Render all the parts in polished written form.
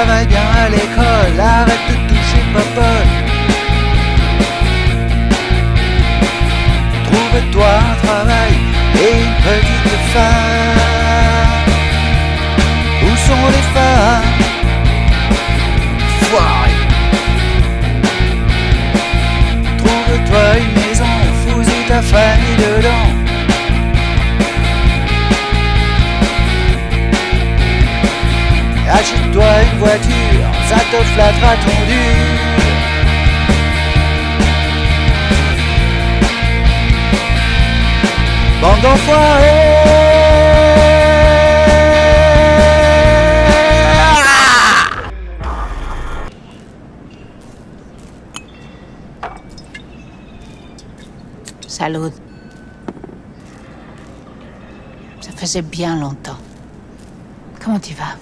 travaille bien à l'école, arrête de toucher popote. Trouve-toi un travail et une petite femme. Où sont les femmes? Foiré. Trouve-toi une maison, fous-y ta famille dedans. Achète-toi une voiture, ça te flattera ton dur. Bande d'enfoirés. Salut. Ça faisait bien longtemps. Comment tu vas?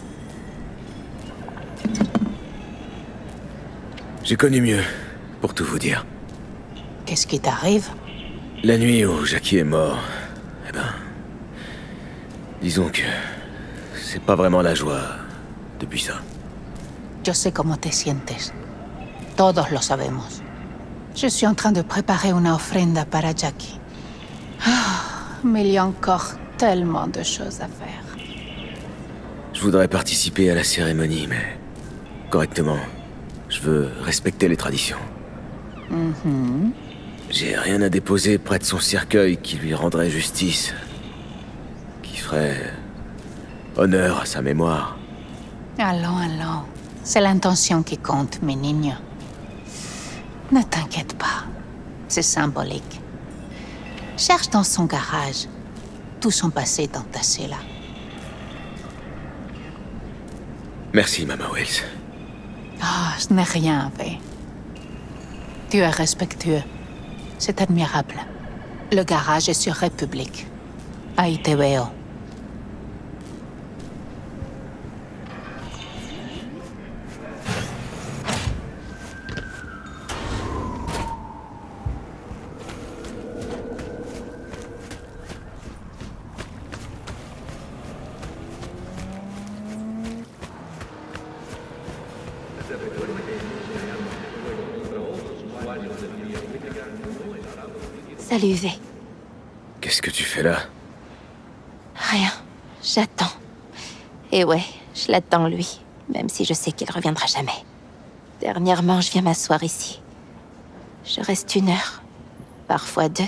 J'ai connu mieux, pour tout vous dire. Qu'est-ce qui t'arrive? La nuit où Jackie est mort, eh ben... disons que... c'est pas vraiment la joie depuis ça. Yo sé cómo te sientes. Todos lo sabemos. Je suis en train de préparer una ofrenda para Jackie. Mais il y a encore tellement de choses à faire. Je voudrais participer à la cérémonie, mais... correctement. Je veux respecter les traditions. J'ai rien à déposer près de son cercueil qui lui rendrait justice. Qui ferait... honneur à sa mémoire. Allons, allons. C'est l'intention qui compte, mes niños. Ne t'inquiète pas. C'est symbolique. Cherche dans son garage. Tout son passé est entassé là. Merci, Mama Wells. Ah, ce n'est rien, Vé. Tu es respectueux. C'est admirable. Le garage est sur République. Ahí te veo. Salut, V. Qu'est-ce que tu fais là? Rien. J'attends. Et ouais, je l'attends, lui. Même si je sais qu'il reviendra jamais. Dernièrement, je viens m'asseoir ici. Je reste 1 heure. Parfois 2.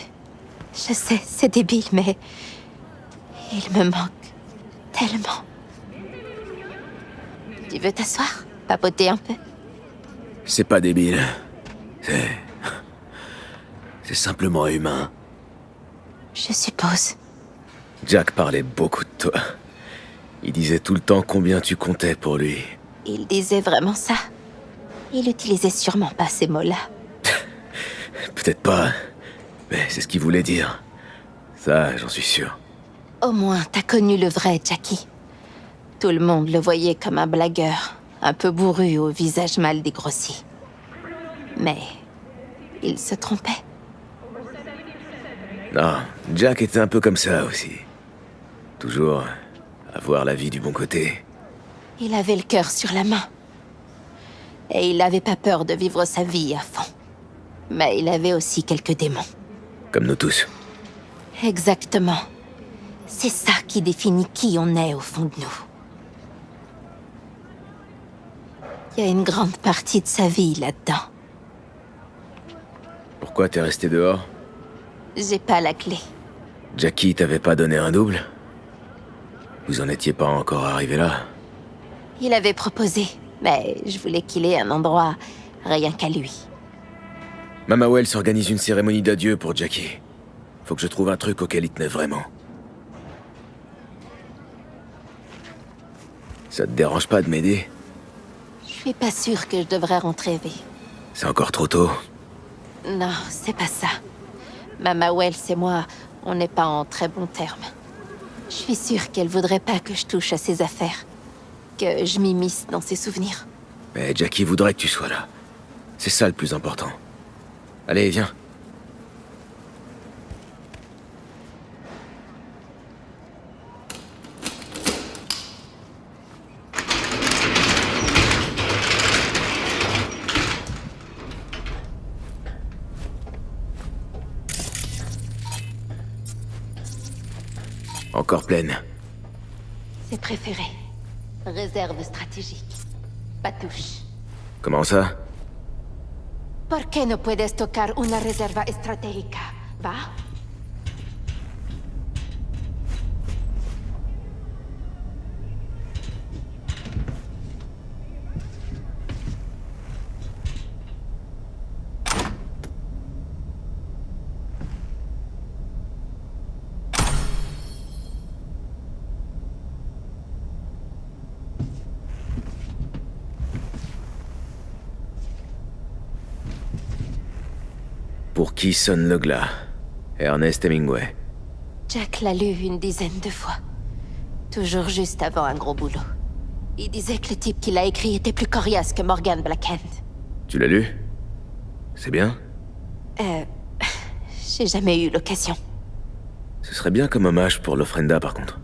Je sais, c'est débile, mais... il me manque tellement. Tu veux t'asseoir? Papoter un peu? C'est pas débile. C'est simplement humain. Je suppose. Jack parlait beaucoup de toi. Il disait tout le temps combien tu comptais pour lui. Il disait vraiment ça? Il utilisait sûrement pas ces mots-là. Peut-être pas, mais c'est ce qu'il voulait dire. Ça, j'en suis sûr. Au moins, t'as connu le vrai Jackie. Tout le monde le voyait comme un blagueur, un peu bourru au visage mal dégrossi. Mais il se trompait. Non, Jack était un peu comme ça aussi. Toujours avoir la vie du bon côté. Il avait le cœur sur la main. Et il n'avait pas peur de vivre sa vie à fond. Mais il avait aussi quelques démons. Comme nous tous. Exactement. C'est ça qui définit qui on est au fond de nous. Il y a une grande partie de sa vie là-dedans. Pourquoi t'es resté dehors? J'ai pas la clé. Jackie t'avait pas donné un double? Vous en étiez pas encore arrivé là? Il avait proposé, mais je voulais qu'il ait un endroit rien qu'à lui. Mama Wells organise une cérémonie d'adieu pour Jackie. Faut que je trouve un truc auquel il tenait vraiment. Ça te dérange pas de m'aider? Je suis pas sûre que je devrais rentrer, V. C'est encore trop tôt. Non, c'est pas ça. Mama Wells et moi, on n'est pas en très bons termes. Je suis sûre qu'elle voudrait pas que je touche à ses affaires. Que je m'immisce dans ses souvenirs. Mais Jackie voudrait que tu sois là. C'est ça le plus important. Allez, viens. Encore pleine. C'est préféré. Réserve stratégique. Pas touche. Comment ça? ¿Por qué no puedes tocar una reserva estratégica? Va? Pour qui sonne le glas? Ernest Hemingway. Jack l'a lu une dizaine de fois. Toujours juste avant un gros boulot. Il disait que le type qui l'a écrit était plus coriace que Morgan Blackhand. Tu l'as lu? C'est bien? J'ai jamais eu l'occasion. Ce serait bien comme hommage pour l'Ofrenda, par contre.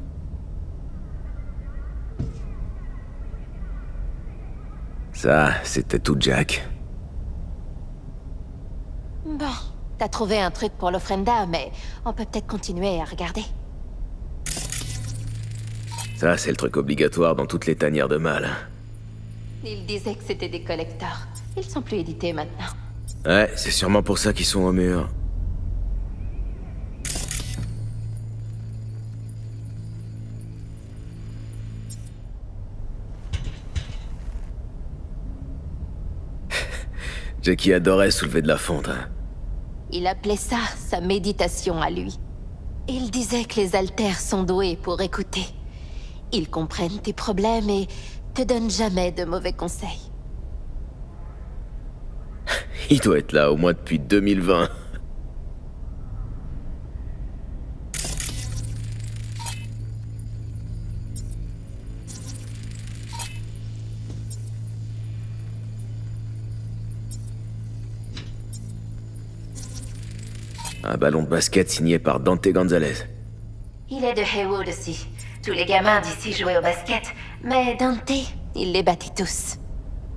Ça, c'était tout Jack. Bon, t'as trouvé un truc pour l'Ofrenda, mais on peut peut-être continuer à regarder. Ça, c'est le truc obligatoire dans toutes les tanières de mal. Il disait que c'était des collecteurs. Ils sont plus édités maintenant. Ouais, c'est sûrement pour ça qu'ils sont au mur. Jackie adorait soulever de la fonte, hein. Il appelait ça sa méditation à lui. Il disait que les alters sont doués pour écouter. Ils comprennent tes problèmes et te donnent jamais de mauvais conseils. Il doit être là au moins depuis 2020. Un ballon de basket signé par Dante Gonzalez. Il est de Haywood aussi. Tous les gamins d'ici jouaient au basket, mais Dante, il les battait tous.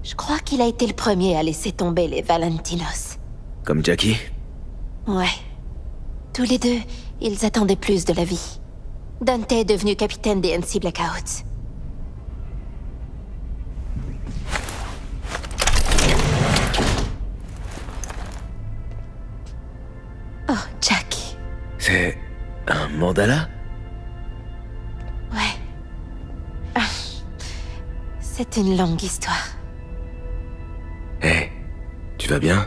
Je crois qu'il a été le premier à laisser tomber les Valentinos. Comme Jackie? Ouais. Tous les deux, ils attendaient plus de la vie. Dante est devenu capitaine des NC Blackouts. Oh, Jack. C'est un mandala? Ouais. Ah. C'est une longue histoire. Hé, tu vas bien?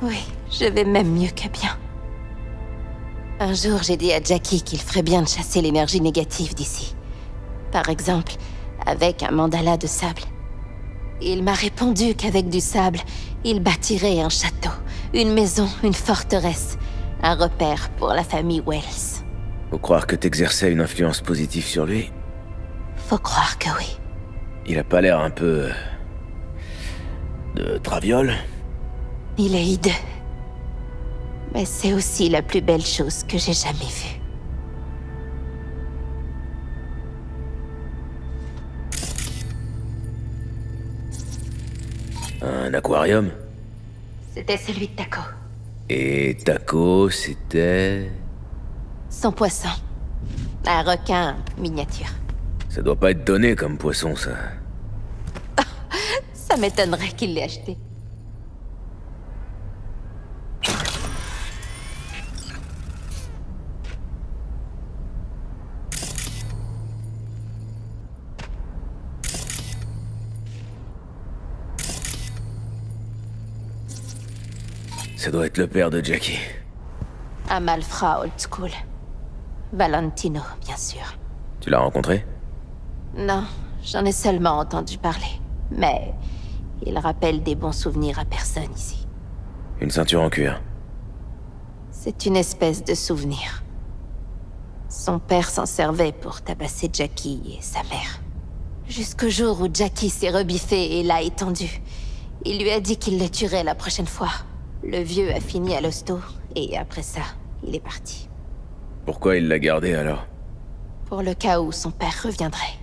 Oui, je vais même mieux que bien. Un jour, j'ai dit à Jackie qu'il ferait bien de chasser l'énergie négative d'ici. Par exemple, avec un mandala de sable. Il m'a répondu qu'avec du sable, il bâtirait un château, une maison, une forteresse, un repère pour la famille Wells. Faut croire que t'exerçais une influence positive sur lui. Faut croire que oui. Il a pas l'air un peu... de traviole. Il est hideux. Mais c'est aussi la plus belle chose que j'ai jamais vue. Un aquarium? C'était celui de Taco. Et Taco, c'était... Son poisson. Un requin miniature. Ça doit pas être donné comme poisson, ça. Ça m'étonnerait qu'il l'ait acheté. Ça doit être le père de Jackie. Un malfrat old school. Valentino, bien sûr. Tu l'as rencontré? Non, j'en ai seulement entendu parler. Mais il rappelle des bons souvenirs à personne ici. Une ceinture en cuir. C'est une espèce de souvenir. Son père s'en servait pour tabasser Jackie et sa mère. Jusqu'au jour où Jackie s'est rebiffé et l'a étendu. Il lui a dit qu'il le tuerait la prochaine fois. Le vieux a fini à l'hosto, et après ça, il est parti. Pourquoi il l'a gardé alors? Pour le cas où son père reviendrait.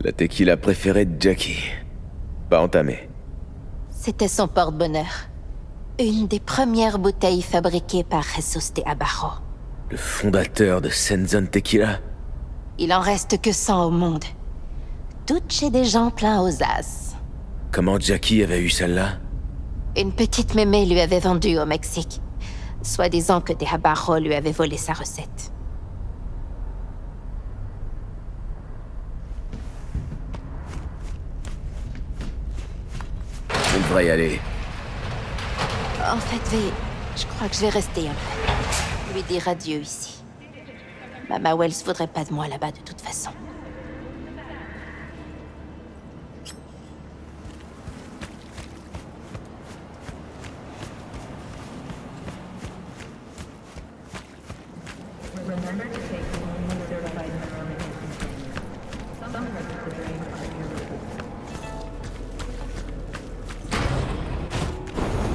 La tequila préférée de Jackie. Pas entamée. C'était son porte-bonheur. Une des premières bouteilles fabriquées par Jesus de Abajo. Le fondateur de Senzon Tequila. Il en reste que 100 au monde. Toutes chez des gens pleins aux as. Comment Jackie avait eu celle-là? Une petite mémé lui avait vendu au Mexique. Soi-disant que de Abajo lui avait volé sa recette. On devrait y aller. En fait, V, je crois que je vais rester un peu. Lui dire adieu ici. Mama Wells voudrait pas de moi là-bas de toute façon.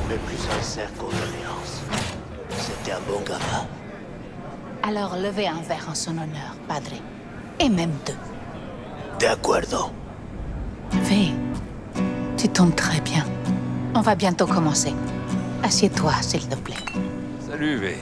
Mes plus sincères condoléances. C'était un bon gamin. Alors levez un verre en son honneur, padre. Et même deux. De acuerdo. V, tu tombes très bien. On va bientôt commencer. Assieds-toi, s'il te plaît. Salut, V.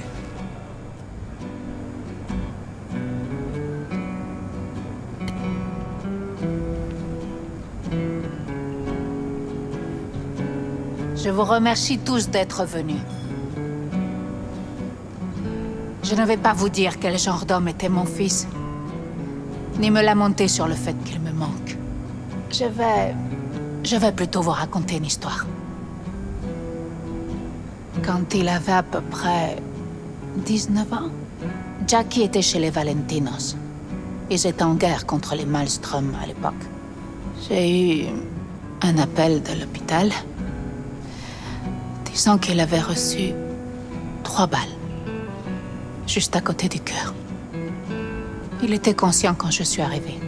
Je vous remercie tous d'être venus. Je ne vais pas vous dire quel genre d'homme était mon fils, ni me lamenter sur le fait qu'il me manque. Je vais plutôt vous raconter une histoire. Quand il avait à peu près 19 ans, Jackie était chez les Valentinos. Ils étaient en guerre contre les Malmström à l'époque. J'ai eu un appel de l'hôpital disant qu'il avait reçu 3 balles, juste à côté du cœur. Il était conscient quand je suis arrivée.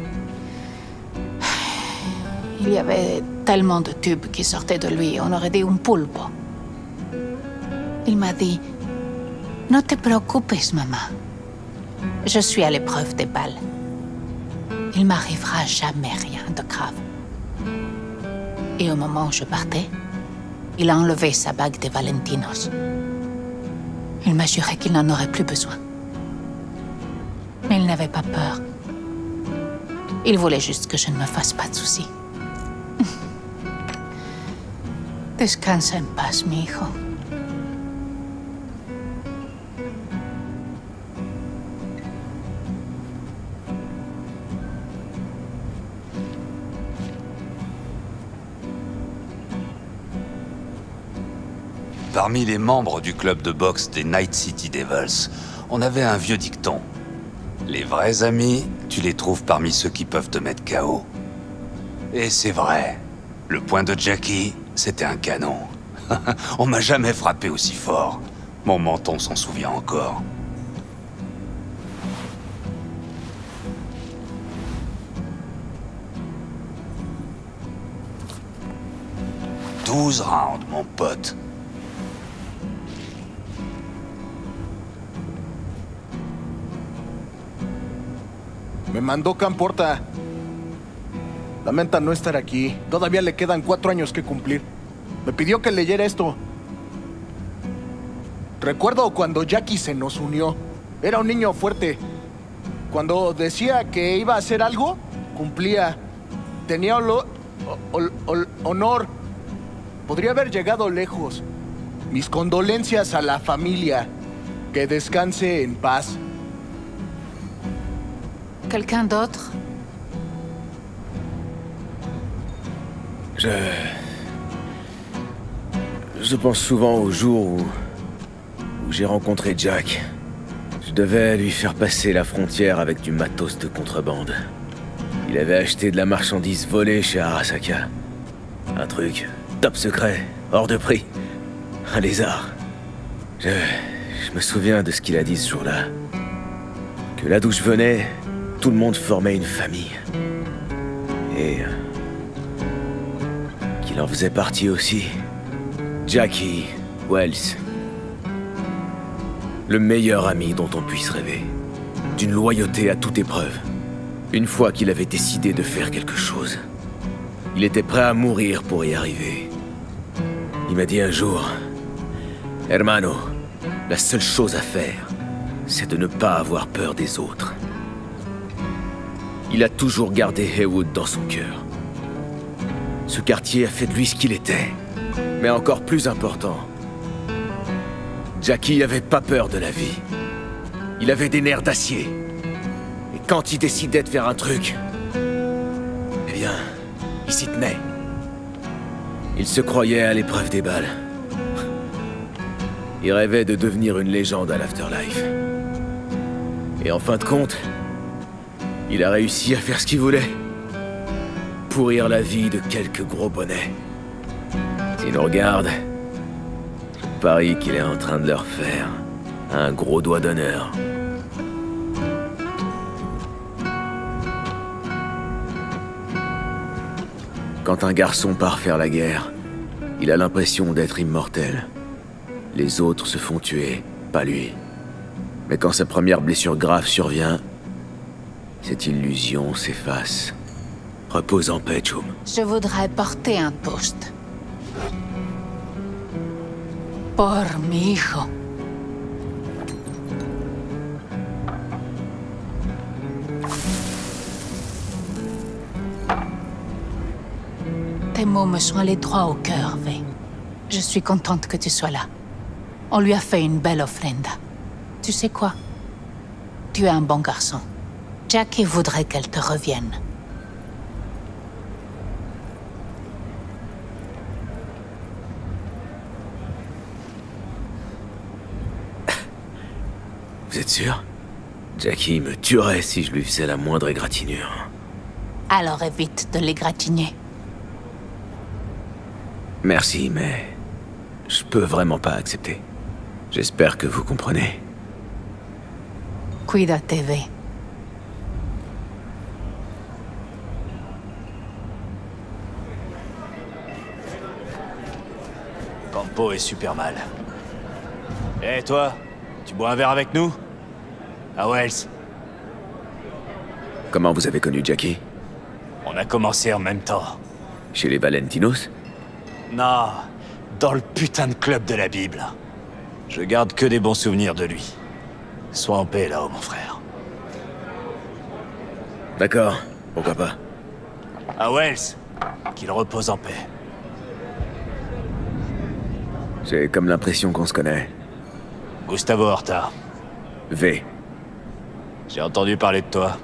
Il y avait tellement de tubes qui sortaient de lui, on aurait dit un pulpo. Il m'a dit, « Ne te préoccupes, maman. Je suis à l'épreuve des balles. Il m'arrivera jamais rien de grave. » Et au moment où je partais, il a enlevé sa bague des Valentinos. Il m'a juré qu'il n'en aurait plus besoin. Mais il n'avait pas peur. Il voulait juste que je ne me fasse pas de soucis. Descansa en paz, mi hijo. Parmi les membres du club de boxe des Night City Devils, on avait un vieux dicton. Les vrais amis, tu les trouves parmi ceux qui peuvent te mettre KO. Et c'est vrai. Le poing de Jackie, c'était un canon. On m'a jamais frappé aussi fort. Mon menton s'en souvient encore. « 12 rounds, mon pote. Me mandó Camporta. Lamenta no estar aquí. Todavía le quedan 4 años que cumplir. Me pidió que leyera esto. Recuerdo cuando Jackie se nos unió. Era un niño fuerte. Cuando decía que iba a hacer algo, cumplía. Tenía honor. Podría haber llegado lejos. Mis condolencias a la familia. Que descanse en paz. Quelqu'un d'autre? Je pense souvent au jour où j'ai rencontré Jack. Je devais lui faire passer la frontière avec du matos de contrebande. Il avait acheté de la marchandise volée chez Arasaka. Un truc top secret, hors de prix. Un lézard. Je me souviens de ce qu'il a dit ce jour-là. Que là d'où je venais, tout le monde formait une famille. Et qu'il en faisait partie aussi. Jackie Wells. Le meilleur ami dont on puisse rêver. D'une loyauté à toute épreuve. Une fois qu'il avait décidé de faire quelque chose, il était prêt à mourir pour y arriver. Il m'a dit un jour, « Hermano, la seule chose à faire, c'est de ne pas avoir peur des autres. » Il a toujours gardé Heywood dans son cœur. Ce quartier a fait de lui ce qu'il était. Mais encore plus important, Jackie avait pas peur de la vie. Il avait des nerfs d'acier. Et quand il décidait de faire un truc, eh bien, il s'y tenait. Il se croyait à l'épreuve des balles. Il rêvait de devenir une légende à l'Afterlife. Et en fin de compte, il a réussi à faire ce qu'il voulait. Pourrir la vie de quelques gros bonnets. S'il nous regarde, je parie qu'il est en train de leur faire un gros doigt d'honneur. Quand un garçon part faire la guerre, il a l'impression d'être immortel. Les autres se font tuer, pas lui. Mais quand sa première blessure grave survient, cette illusion s'efface. Repose en paix, Chum. Je voudrais porter un toast. Por mi hijo. Tes mots me sont allés droit au cœur, V. Je suis contente que tu sois là. On lui a fait une belle offrenda. Tu sais quoi? Tu es un bon garçon. Jackie voudrait qu'elle te revienne. Vous êtes sûr? Jackie me tuerait si je lui faisais la moindre égratignure. Alors évite de l'égratigner. Merci, mais je peux vraiment pas accepter. J'espère que vous comprenez. Cuídate, V. Campo est super mal. Eh toi, tu bois un verre avec nous? À Wells. Comment vous avez connu Jackie? On a commencé en même temps. Chez les Valentinos? Non, dans le putain de club de la Bible. Je garde que des bons souvenirs de lui. Sois en paix là-haut, mon frère. D'accord, pourquoi pas. À Wells, qu'il repose en paix. J'ai comme l'impression qu'on se connaît. Gustavo Horta, V. j'ai entendu parler de toi.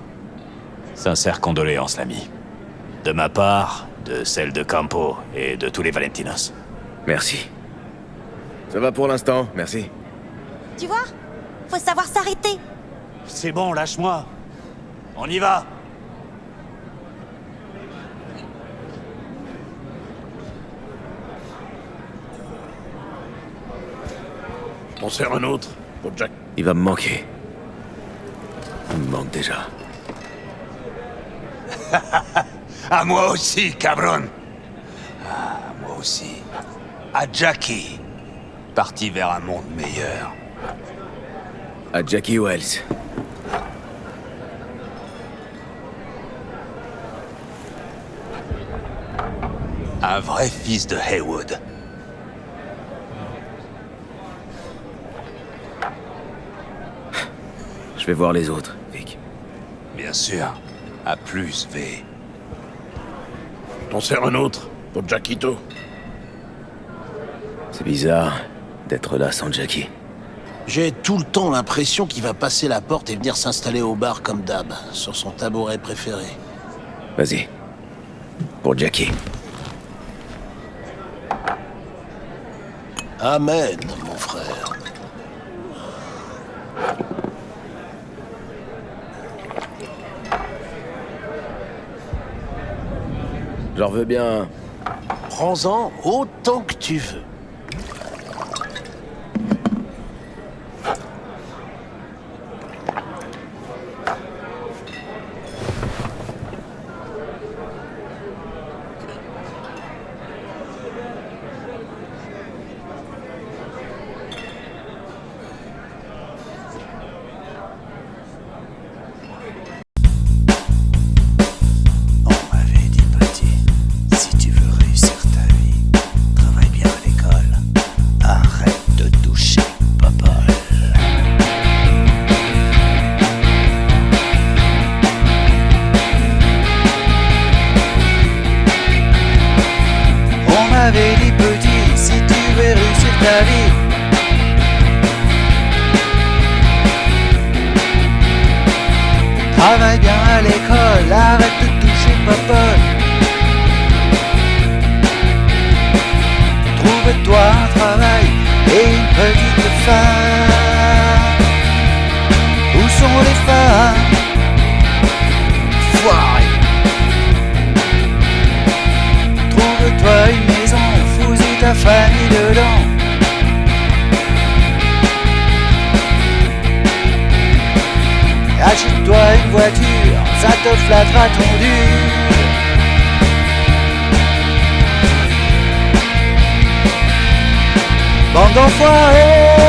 Sincères condoléances, l'ami. De ma part, de celle de Campo et de tous les Valentinos. Merci. Ça va pour l'instant, merci. Tu vois? Faut savoir s'arrêter. C'est bon, lâche-moi. On y va. On sert un autre pour Jack. Il va me manquer. Il me manque déjà. À moi aussi, cabron. Ah, moi aussi. À Jackie. Parti vers un monde meilleur. À Jackie Wells. Un vrai fils de Heywood. Je vais voir les autres, Vic. Bien sûr. À plus, V. On sert un autre pour Jackito. C'est bizarre d'être là sans Jackie. J'ai tout le temps l'impression qu'il va passer la porte et venir s'installer au bar comme d'hab, sur son tabouret préféré. Vas-y. Pour Jackie. Amen, mon frère. J'en veux bien. Prends-en autant que tu veux. famille dedans. Achète-toi une voiture, ça te flattera ton dur. Bande d'enfoirés.